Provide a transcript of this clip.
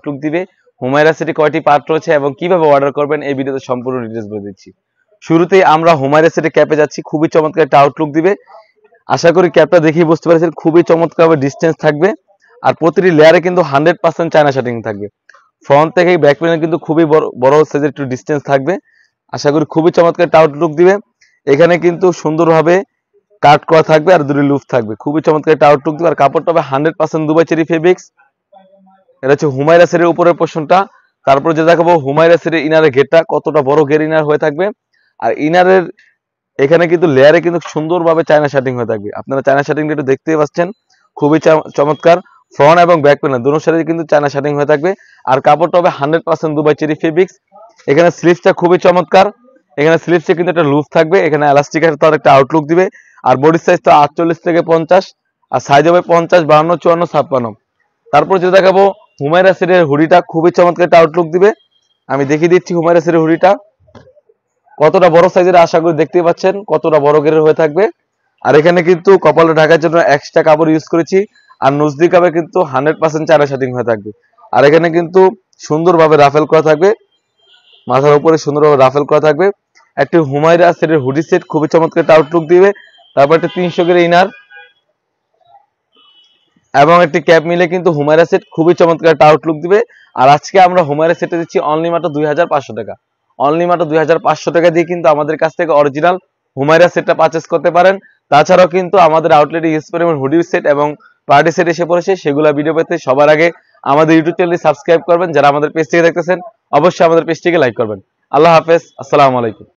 Outlook দিবে, হুমায়রা সেটে কয়টি পার্ট রয়েছে এবং কিভাবে অর্ডার করবেন এই ভিডিওতে সম্পূর্ণ ডিটেইলস বলে দিচ্ছি। শুরুতেই আমরা হুমায়রা সেটে ক্যাপে যাচ্ছি, খুবই চমৎকার একটা আউটলুক দিবে। আশা করি ক্যাপটা দেখেই বুঝতে পারছেন খুবই চমৎকারভাবে ডিসটেন্স থাকবে আর প্রতিটি লেয়ারে কিন্তু 100% চায়না শাটিং থাকবে। ফ্রন্ট থেকে ব্যাক প্যানেল কিন্তু খুবই বড় সাইজের একটু ডিসটেন্স থাকবে। আশা করি খুবই চমৎকার একটা আউটলুক দিবে। এখানে কিন্তু সুন্দরভাবে কাট করা থাকবে আর দুটি লুপ থাকবে, খুবই চমৎকার একটা আউটলুক দিবে। আর কাপড়টা হবে 100% দুবাই চেরি ফেব্রিক্স। এটা হচ্ছে হুমায়রা সেটের উপরের পোর্শনটা। তারপর যে দেখাবো হুমায়রা সেটের ইনারের ঘেরটা কতটা বড় ঘের ইনার হয়ে থাকবে। আর ইনারের এখানে কিন্তু লেয়ারে কিন্তু সুন্দরভাবে চায়না শাটিং হয়ে থাকবে। আপনারা চায়না শাটিংটা একটু দেখতেই পাচ্ছেন, খুবই চমৎকার। ফ্রন্ট এবং ব্যাক প্যানেল দুটো সাইডে কিন্তু চায়না শাটিং হয়ে থাকবে। আর কাপড়টা হবে 100% দুবাই চেরি ফেব্রিক্স। এখানে স্লিভসটা খুবই চমৎকার, এখানে স্লিভসে কিন্তু একটা লুপ থাকবে, এখানে এলাস্টিকের তার একটা আউটলুক দিবে। আর বডি সাইজ তো 48 থেকে 50, আর সাইজ হবে 50, 52, 54, 56। তারপর যেটা দেখাবো হুমায়রা সেটের হুডিটা, খুবই চমৎকার একটা আউটলুক দিবে। আমি দেখিয়ে দিচ্ছি হুমায়রা সেটের হুডিটা কতটা বড় সাইজের, আশা করি দেখতেই পাচ্ছেন কতটা বড় ঘেরের হয়ে থাকবে। আর এখানে কিন্তু কপালে ঢাকার জন্য এক্সট্রা কাপড় ইউজ করেছি। আর নজদি কাপে কিন্তু 100% চায়না শাটিং হয়ে থাকবে। আর এখানে কিন্তু সুন্দরভাবে রাফেল করা থাকবে, মাথার উপরে সুন্দরভাবে রাফেল করা থাকবে। একটি হুমায়রা সেটের হুডি সেট, খুবই চমৎকার একটা আউটলুক দিবে। তারপর একটা 300 গ্রে ইনার এবং একটি ক্যাপ মিলে কিন্তু হুমায়রা সেট খুবই চমৎকার একটা আউটলুক দিবে। আর আজকে আমরা হুমায়রা সেটে দিচ্ছি অনলি মাত্র 2500 টাকা। অনলি মাত্র 2500 টাকা দিয়ে কিন্তু আমাদের কাছ থেকে অরিজিনাল হুমায়রা সেটটা পারচেস করতে পারেন। তাছাড়াও কিন্তু আমাদের আউটলেটে ইউজ পরিমাণ হুডি সেট এবং পার্টি সেট এসে পড়েছে, সেগুলো ভিডিও পেতে সবার আগে আমাদের ইউটিউব চ্যানেলটি সাবস্ক্রাইব করবেন। যারা আমাদের পেজ থেকে দেখতেছেন অবশ্যই আমাদের পেজটিকে লাইক করবেন। আল্লাহ হাফেজ, আসসালামু আলাইকুম।